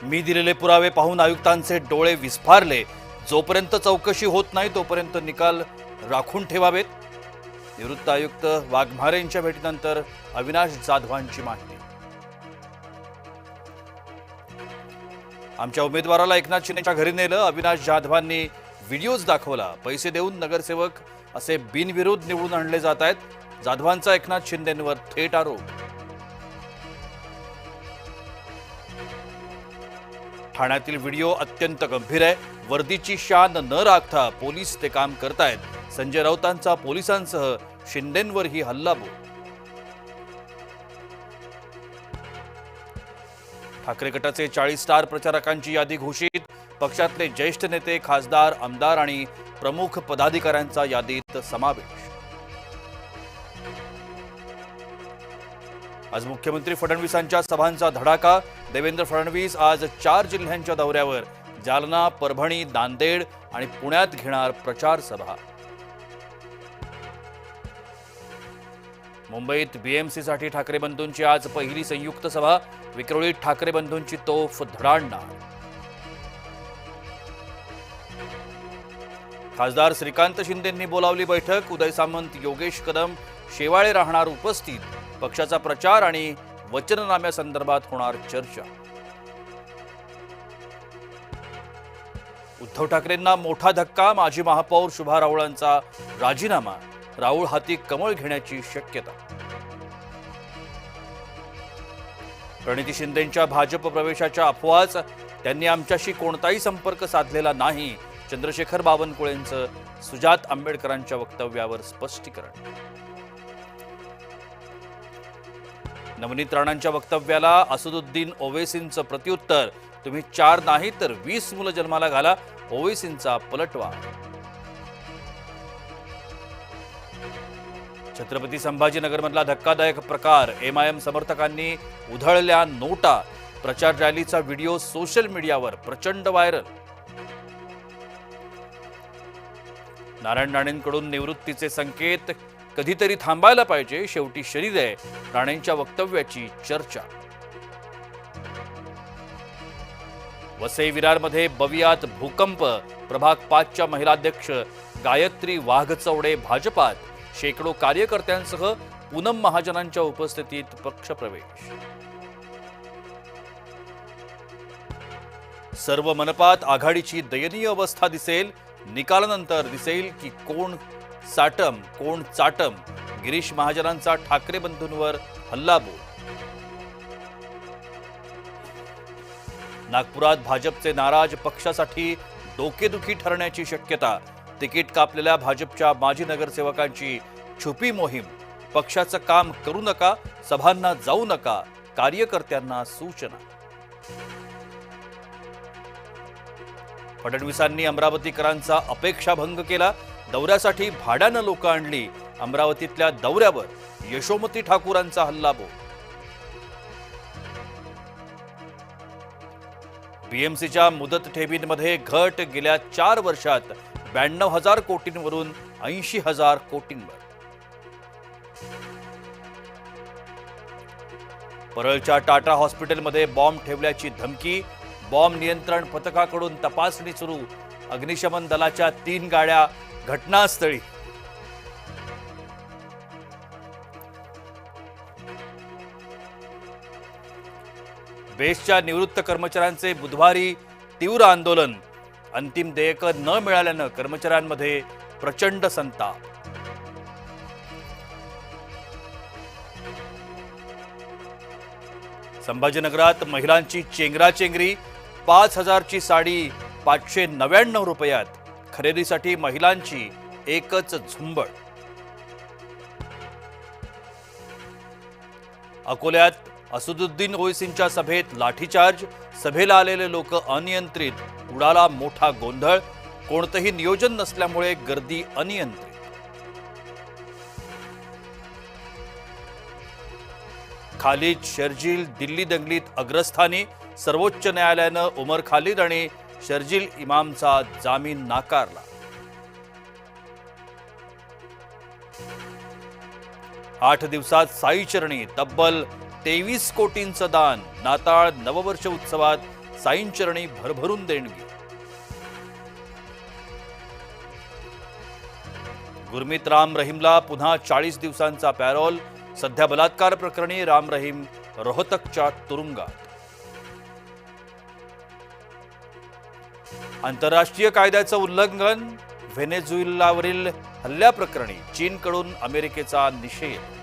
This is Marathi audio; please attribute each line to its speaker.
Speaker 1: मी दिलेले पुरावे पाहून आयुक्तांचे डोळे विस्फारले। जोपर्यंत चौकशी होत नाही तोपर्यंत निकाल राखून ठेवावेत। निवृत्त आयुक्त वाघमारेंच्या भेटीनंतर अविनाश जाधवांची माहिती। आमच्या उमेदवाराला एकनाथ शिंदेच्या घरी नेलं। अविनाश जाधवांनी व्हिडिओज दाखवला। पैसे देऊन नगरसेवक असे बिनविरोध निवडून आणले जात आहेत। जाधवांचा एकनाथ शिंदेंवर थेट आरोप। ठाण्यातील व्हिडिओ अत्यंत गंभीर आहे। वर्दीची शान न राखता पोलीस ते काम करतायत। संजय राऊतांचा पोलिसांसह शिंदेंवरही हल्लाबोल। ठाकरे गटाचे 40 स्टार प्रचारकांची यादी घोषित। पक्षातले ज्येष्ठ नेते, खासदार, आमदार आणि प्रमुख पदाधिकाऱ्यांचा यादीत समावेश। आज मुख्यमंत्री फडणवीसांच्या सभांचा धडाका। देवेंद्र फडणवीस आज 4 जिल्ह्यांच्या दौऱ्यावर। जालना, परभणी, नांदेड आणि पुण्यात घेणार प्रचार सभा। मुंबईत बीएमसीसाठी ठाकरे बंधूंची आज पहिली संयुक्त सभा। विक्रोळीत ठाकरे बंधूंची तोफ धडाडणार। खासदार श्रीकांत शिंदेंनी बोलावली बैठक। उदय सामंत, योगेश कदम, शेवाळे राहणार उपस्थित। पक्षाचा प्रचार आणि वचननाम्यासंदर्भात होणार चर्चा। उद्धव ठाकरेंना मोठा धक्का। माजी महापौर शुभा राऊळांचा राजीनामा। राऊळ हाती कमळ घेण्याची शक्यता। प्रणिती शिंदेंच्या भाजप प्रवेशाच्या अफवाच। त्यांनी आमच्याशी कोणताही संपर्क साधलेला नाही। चंद्रशेखर बावनकुळेंचं सुजात आंबेडकरांच्या वक्तव्यावर स्पष्टीकरण। नवनीत राणांच्या वक्तव्याला असदुद्दीन ओवैसींचं प्रत्युत्तर। तुम्ही 4 नाही तर 20 मुलं जन्माला घाला। ओवैसींचा पलटवार। छत्रपती संभाजीनगरमधला धक्कादायक प्रकार। एमआयएम समर्थकांनी उधळल्या नोटा। प्रचार रॅलीचा व्हिडिओ सोशल मीडियावर प्रचंड व्हायरल। नारायण राणेंकडून निवृत्तीचे संकेत। कधीतरी थांबायला पाहिजे, शेवटी शरीर आहे। राणेंच्या वक्तव्याची चर्चा। वसई विरारमध्ये बवियात भूकंप। प्रभाग 5च्या महिलाध्यक्ष गायत्री वाघचौडे भाजपात। शेकडो कार्यकर्त्यांसह पूनम महाजनांच्या उपस्थितीत पक्षप्रवेश। सर्व मनपात आघाडीची दयनीय अवस्था दिसेल। निकालानंतर दिसेल की कोण साटम कोण चाटम। गिरीश महाजनांचा ठाकरे बंधूंवर हल्लाबोल। नागपुरात भाजपचे नाराज। पक्षासाठी डोकेदुखी ठरण्याची शक्यता। तिकीट कापलेल्या भाजपच्या माजी नगरसेवकांची छुपी मोहीम। पक्षाचं काम करू नका, सभांना जाऊ नका, कार्यकर्त्यांना सूचना। फडणवीसांनी अमरावतीकरांचा अपेक्षाभंग केला। दौऱ्यासाठी भाड्यानं लोक आणली। अमरावतीतल्या दौऱ्यावर यशोमती ठाकूरांचा हल्लाबोल। बीएमसीच्या मुदत ठेवींमध्ये घट। गेल्या 4 वर्षात 92,000 कोटींवरून 80,000 कोटींवर। परळच्या टाटा हॉस्पिटलमध्ये बॉम्ब ठेवल्याची धमकी। बॉम्ब नियंत्रण पथकाकडून तपासणी सुरू। अग्निशमन दलाच्या 3 गाड्या घटनास्थळी। बेस्टच्या निवृत्त कर्मचाऱ्यांचे बुधवारी तीव्र आंदोलन। अंतिम देयकं न मिळाल्यानं कर्मचाऱ्यांमध्ये प्रचंड संताप। संभाजीनगरात महिलांची चेंगराचेंगरी। 5,000ची साडी 599 रुपयात। खरेदीसाठी महिलांची एकच झुंबड। अकोल्यात असदुद्दीन ओवैसींच्या सभेत लाठीचार्ज। सभेला आलेले लोक अनियंत्रित। उडाला मोठा गोंधळ। कोणतेही नियोजन नसल्यामुळे गर्दी अनियंत्रित। खालिद शर्जील दिल्ली दंगलीत अग्रस्थानी। सर्वोच्च न्यायालयानं उमर खालिद आणि शर्जील इमामचा जामीन नाकारला। 8 दिवसात साई चरणी तब्बल 23 कोटींचं दान। नाताळ नववर्ष उत्सवात साईंचरणी भरभरून देणगी. गुरमीत राम रहीमला पुन्हा 40 दिवसांचा पॅरोल. सध्या बलात्कार प्रकरणी राम रहीम रोहतकच्या तुरुंगात. आंतरराष्ट्रीय कायद्याचं उल्लंघन. व्हेनेझुएलावरील हल्ल्याप्रकरणी चीनकडून अमेरिकेचा निषेध.